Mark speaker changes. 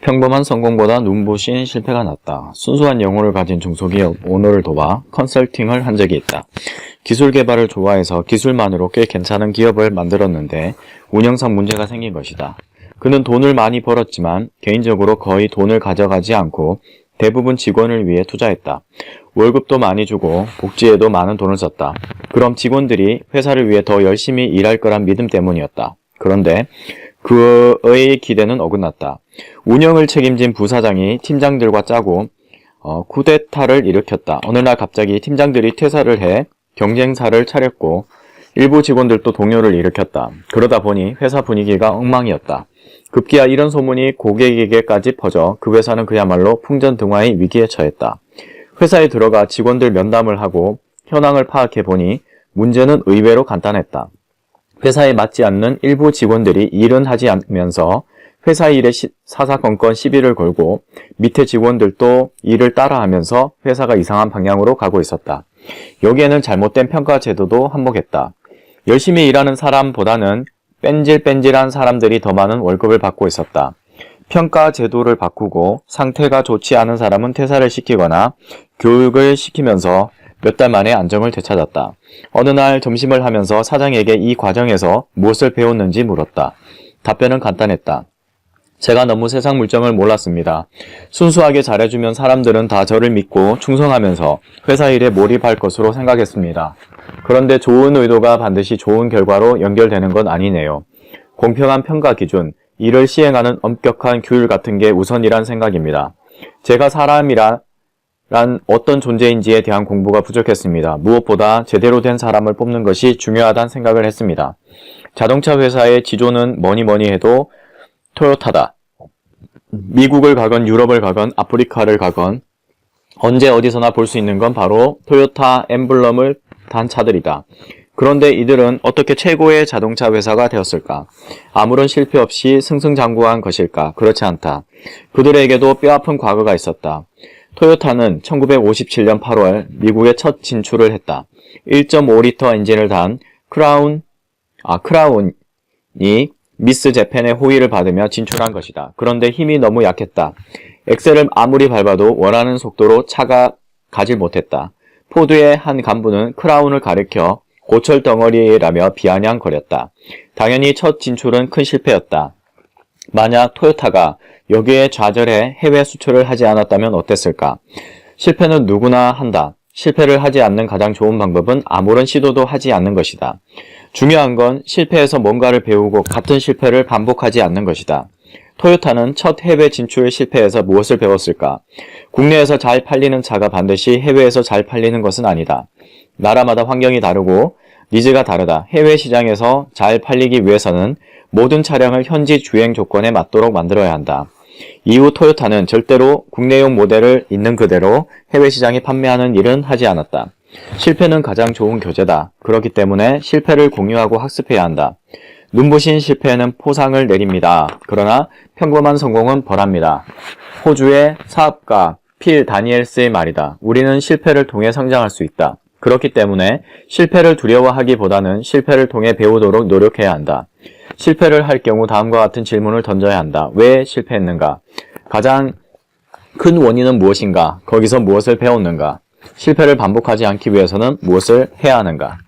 Speaker 1: 평범한 성공보다 눈부신 실패가 낫다. 순수한 영혼을 가진 중소기업 오너를 도와 컨설팅을 한 적이 있다. 기술 개발을 좋아해서 기술만으로 꽤 괜찮은 기업을 만들었는데 운영상 문제가 생긴 것이다. 그는 돈을 많이 벌었지만 개인적으로 거의 돈을 가져가지 않고 대부분 직원을 위해 투자했다. 월급도 많이 주고 복지에도 많은 돈을 썼다. 그럼 직원들이 회사를 위해 더 열심히 일할 거란 믿음 때문이었다. 그런데 그의 기대는 어긋났다. 운영을 책임진 부사장이 팀장들과 짜고 쿠데타를 일으켰다. 어느 날 갑자기 팀장들이 퇴사를 해 경쟁사를 차렸고 일부 직원들도 동요를 일으켰다. 그러다 보니 회사 분위기가 엉망이었다. 급기야 이런 소문이 고객에게까지 퍼져 그 회사는 그야말로 풍전등화의 위기에 처했다. 회사에 들어가 직원들 면담을 하고 현황을 파악해보니 문제는 의외로 간단했다. 회사에 맞지 않는 일부 직원들이 일은 하지 않으면서 회사 일에 사사건건 시비를 걸고 밑에 직원들도 일을 따라하면서 회사가 이상한 방향으로 가고 있었다. 여기에는 잘못된 평가 제도도 한몫했다. 열심히 일하는 사람보다는 뺀질뺀질한 사람들이 더 많은 월급을 받고 있었다. 평가 제도를 바꾸고 상태가 좋지 않은 사람은 퇴사를 시키거나 교육을 시키면서 몇 달 만에 안정을 되찾았다. 어느 날 점심을 하면서 사장에게 이 과정에서 무엇을 배웠는지 물었다. 답변은 간단했다. 제가 너무 세상 물정을 몰랐습니다. 순수하게 잘해주면 사람들은 다 저를 믿고 충성하면서 회사 일에 몰입할 것으로 생각했습니다. 그런데 좋은 의도가 반드시 좋은 결과로 연결되는 건 아니네요. 공평한 평가 기준, 이를 시행하는 엄격한 규율 같은 게 우선이란 생각입니다. 제가 사람이란 어떤 존재인지에 대한 공부가 부족했습니다. 무엇보다 제대로 된 사람을 뽑는 것이 중요하다는 생각을 했습니다. 자동차 회사의 지조는 뭐니 해도 토요타다. 미국을 가건 유럽을 가건 아프리카를 가건 언제 어디서나 볼 수 있는 건 바로 토요타 엠블럼을 단 차들이다. 그런데 이들은 어떻게 최고의 자동차 회사가 되었을까? 아무런 실패 없이 승승장구한 것일까? 그렇지 않다. 그들에게도 뼈아픈 과거가 있었다. 토요타는 1957년 8월 미국에 첫 진출을 했다. 1.5리터 엔진을 단 크라운이 미스 재팬의 호의를 받으며 진출한 것이다. 그런데 힘이 너무 약했다. 엑셀을 아무리 밟아도 원하는 속도로 차가 가질 못했다. 포드의 한 간부는 크라운을 가리켜 고철 덩어리라며 비아냥거렸다. 당연히 첫 진출은 큰 실패였다. 만약 토요타가 여기에 좌절해 해외 수출을 하지 않았다면 어땠을까? 실패는 누구나 한다. 실패를 하지 않는 가장 좋은 방법은 아무런 시도도 하지 않는 것이다. 중요한 건 실패에서 뭔가를 배우고 같은 실패를 반복하지 않는 것이다. 토요타는 첫 해외 진출 실패에서 무엇을 배웠을까? 국내에서 잘 팔리는 차가 반드시 해외에서 잘 팔리는 것은 아니다. 나라마다 환경이 다르고 니즈가 다르다. 해외 시장에서 잘 팔리기 위해서는 모든 차량을 현지 주행 조건에 맞도록 만들어야 한다. 이후 토요타는 절대로 국내용 모델을 있는 그대로 해외 시장에 판매하는 일은 하지 않았다. 실패는 가장 좋은 교재다. 그렇기 때문에 실패를 공유하고 학습해야 한다. 눈부신 실패는 포상을 내립니다. 그러나 평범한 성공은 벌합니다. 호주의 사업가 필 다니엘스의 말이다. 우리는 실패를 통해 성장할 수 있다. 그렇기 때문에 실패를 두려워하기보다는 실패를 통해 배우도록 노력해야 한다. 실패를 할 경우 다음과 같은 질문을 던져야 한다. 왜 실패했는가? 가장 큰 원인은 무엇인가? 거기서 무엇을 배웠는가? 실패를 반복하지 않기 위해서는 무엇을 해야 하는가?